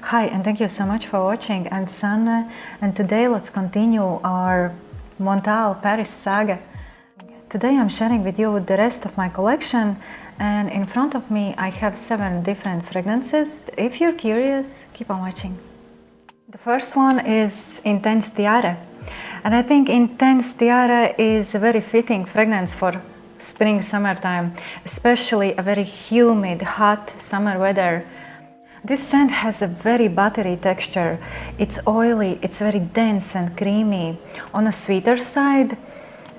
Hi, and thank you so much for watching. I'm Sanne, and today let's continue our Montale Paris saga. Today I'm sharing with you the rest of my collection, and in front of me I have 7 different fragrances. If you're curious, keep on watching. The first one is Intense Tiare, and I think Intense Tiare is a very fitting fragrance for spring, summertime, especially a very humid, hot summer weather. This scent has a very buttery texture. It's oily, it's very dense and creamy on a sweeter side,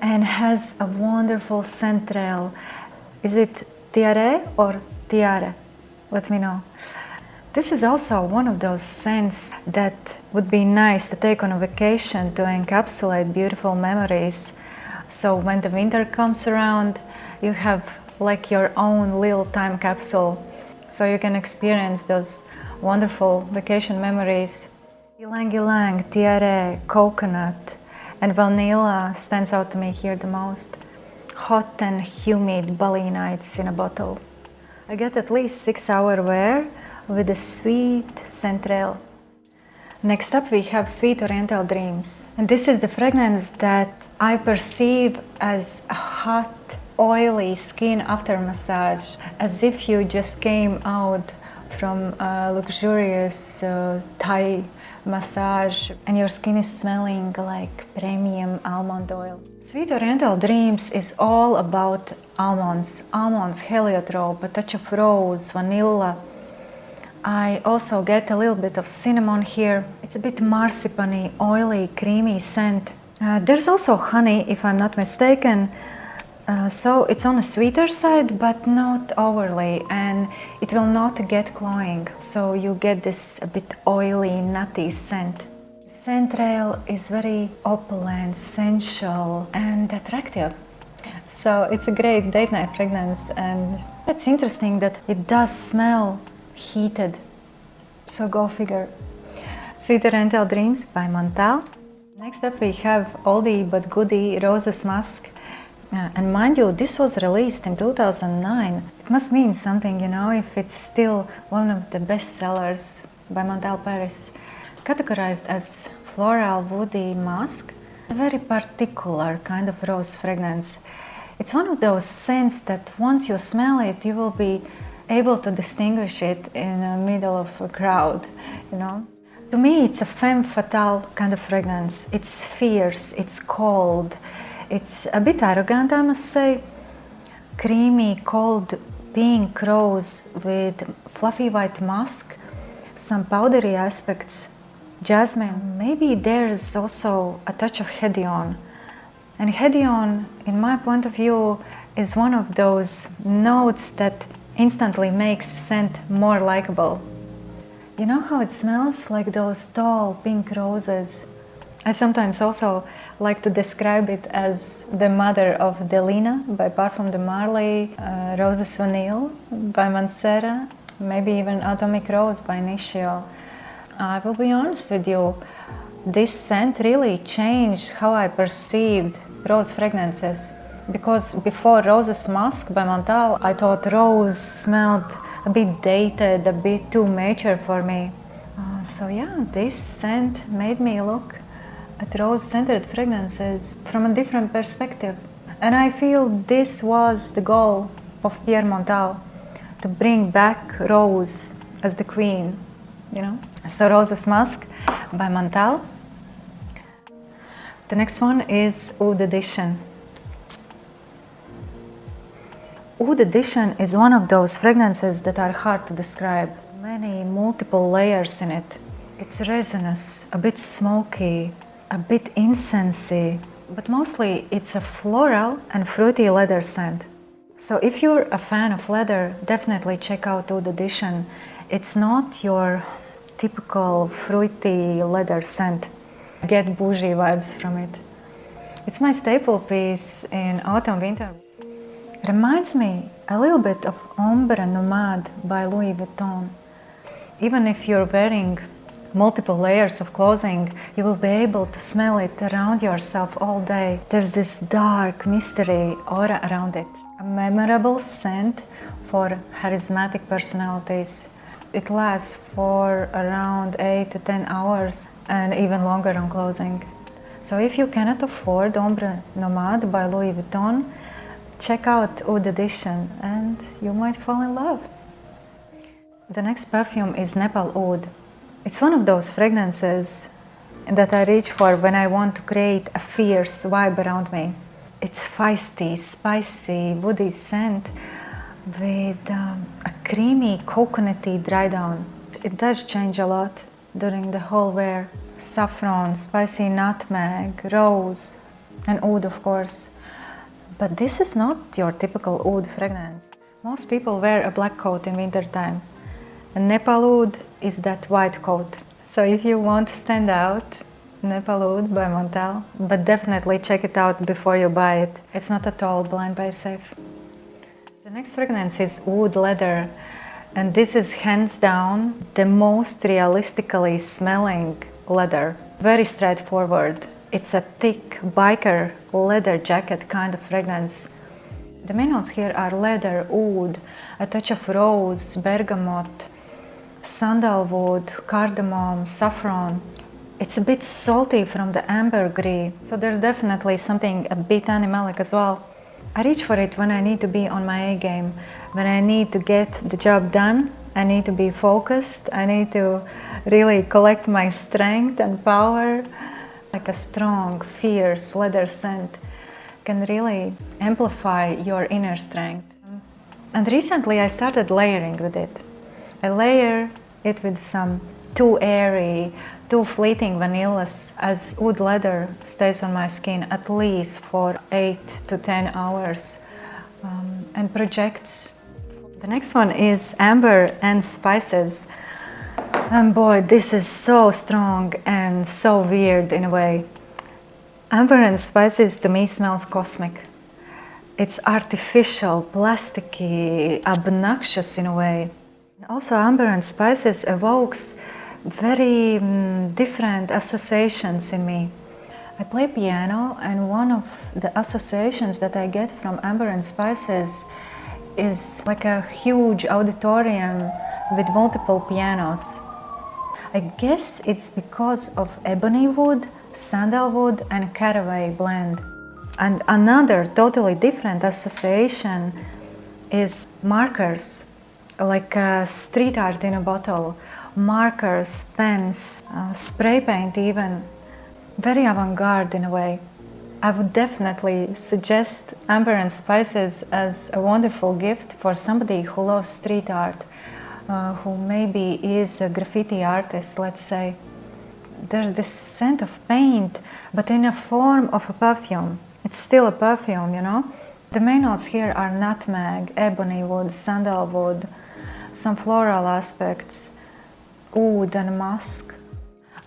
and has a wonderful scent trail. Is it Tiare or Tiare? Let me know. This is also one of those scents that would be nice to take on a vacation to encapsulate beautiful memories. So when the winter comes around, you have like your own little time capsule, so you can experience those wonderful vacation memories. Ylang Ylang, Tiare, Coconut, and Vanilla stands out to me here the most. Hot and humid Bali nights in a bottle. I get at least 6-hour wear with a sweet scent trail. Next up we have Sweet Oriental Dreams. And this is the fragrance that I perceive as a hot, oily skin after massage, as if you just came out from a luxurious Thai massage and your skin is smelling like premium almond oil. Sweet Oriental Dreams is all about almonds, heliotrope, a touch of rose, vanilla. I also get a little bit of cinnamon here. It's a bit marzipan-y, oily, creamy scent. There's also honey, if I'm not mistaken. So it's on a sweeter side, but not overly, and it will not get cloying. So you get this a bit oily, nutty scent. The scent trail is very opulent, sensual, and attractive. So it's a great date night fragrance, and it's interesting that it does smell heated. So go figure. Sweet Oriental Dreams by Montale. Next up we have oldie but goodie Rose Musk. And mind you, this was released in 2009. It must mean something, you know, if it's still one of the best sellers by Montale Paris. Categorized as floral woody musk, a very particular kind of rose fragrance. It's one of those scents that once you smell it, you will be able to distinguish it in the middle of a crowd, you know. To me, it's a femme fatale kind of fragrance. It's fierce, it's cold. It's a bit arrogant, I must say. Creamy, cold, pink rose with fluffy white musk, some powdery aspects, jasmine. Maybe there's also a touch of hedion. And hedion, in my point of view, is one of those notes that instantly makes the scent more likable. You know how it smells? Like those tall pink roses. I sometimes also like to describe it as the mother of Delina by Parfums De Marly, Rose Initio by Mancera, maybe even Atomic Rose by Initio. I will be honest with you, this scent really changed how I perceived rose fragrances. Because before Rose Musk by Montale, I thought rose smelled a bit dated, a bit too mature for me. So yeah, this scent made me look at rose-centered fragrances from a different perspective. And I feel this was the goal of Pierre Montale, to bring back rose as the queen, you know? So Rose Musk by Montale. The next one is Oud Edition. Oud Edition is one of those fragrances that are hard to describe. Many multiple layers in it. It's resinous, a bit smoky, a bit incensey, but mostly it's a floral and fruity leather scent. So if you're a fan of leather, definitely check out Oud Edition. It's not your typical fruity leather scent. Get bougie vibes from it. It's my staple piece in autumn-winter. Reminds me a little bit of Ombre Nomade by Louis Vuitton. Even if you're wearing multiple layers of clothing, you will be able to smell it around yourself all day. There's this dark mystery aura around it. A memorable scent for charismatic personalities. It lasts for around 8 to 10 hours and even longer on clothing. So if you cannot afford Ombre Nomade by Louis Vuitton, check out Oud edition and you might fall in love. The next perfume is NEPAL Oud. It's one of those fragrances that I reach for when I want to create a fierce vibe around me. It's feisty, spicy, woody scent with a creamy, coconutty dry down. It does change a lot during the whole wear. Saffron, spicy nutmeg, rose, and oud of course. But this is not your typical oud fragrance. Most people wear a black coat in winter time. And NEPAL Oud is that white coat. So if you want to stand out, NEPAL Oud by Montale, but definitely check it out before you buy it. It's not at all blind buy safe. The next fragrance is Oud Leather, and this is hands down the most realistically smelling leather. Very straightforward. It's a thick biker leather jacket kind of fragrance. The main notes here are leather, oud, a touch of rose, bergamot, sandalwood, cardamom, saffron. It's a bit salty from the ambergris, so there's definitely something a bit animalic as well. I reach for it when I need to be on my A game, when I need to get the job done, I need to be focused, I need to really collect my strength and power. Like a strong, fierce leather scent can really amplify your inner strength. And recently I started layering with it. I layer it with some too airy, too fleeting vanillas, as Oud Leather stays on my skin at least for 8 to 10 hours and projects. The next one is Amber and Spices. And boy, this is so strong and so weird in a way. Amber and Spices to me smells cosmic. It's artificial, plasticky, obnoxious in a way. Also, Amber and Spices evokes very different associations in me. I play piano, and one of the associations that I get from Amber and Spices is like a huge auditorium with multiple pianos. I guess it's because of ebony wood, sandalwood, and caraway blend. And another totally different association is markers, like street art in a bottle. Markers, pens, spray paint even. Very avant-garde in a way. I would definitely suggest Amber and Spices as a wonderful gift for somebody who loves street art, who maybe is a graffiti artist, let's say. There's this scent of paint, but in a form of a perfume. It's still a perfume, you know? The main notes here are nutmeg, ebony wood, sandalwood, some floral aspects, oud and musk.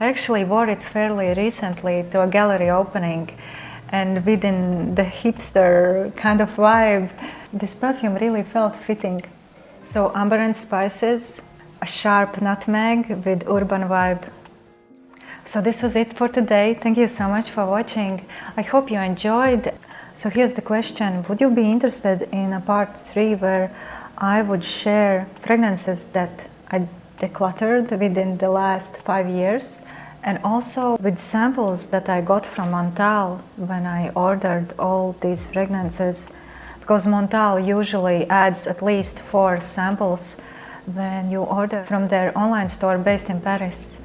I actually wore it fairly recently to a gallery opening, and within the hipster kind of vibe, this perfume really felt fitting. So Amber and Spices, a sharp nutmeg with urban vibe. So this was it for today. Thank you so much for watching. I hope you enjoyed. So here's the question: would you be interested in a part 3 where I would share fragrances that I decluttered within the last 5 years, and also with samples that I got from Montale when I ordered all these fragrances, because Montale usually adds at least 4 samples when you order from their online store based in Paris.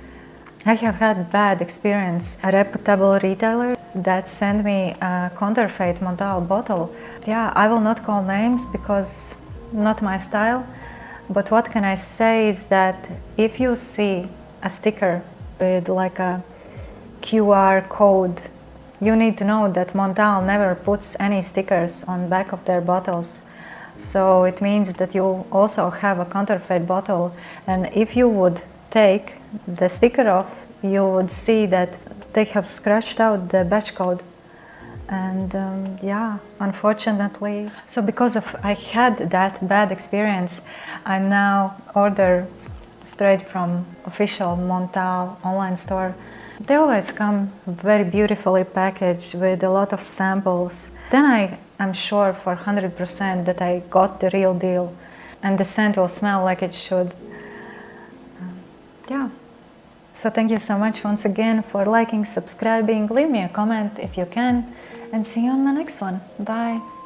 I have had bad experience. A reputable retailer that sent me a counterfeit Montale bottle. Yeah, I will not call names because not my style, but what can I say is that if you see a sticker with like a QR code, you need to know that Montale never puts any stickers on back of their bottles. So it means that you also have a counterfeit bottle, and if you would take the sticker off, you would see that they have scratched out the batch code. And yeah, unfortunately. So because of I had that bad experience, I now order straight from official Montale online store. They always come very beautifully packaged with a lot of samples. Then I am sure for 100% that I got the real deal and the scent will smell like it should. yeah. So thank you so much once again for liking, subscribing, leave me a comment if you can, and see you on the next one. Bye.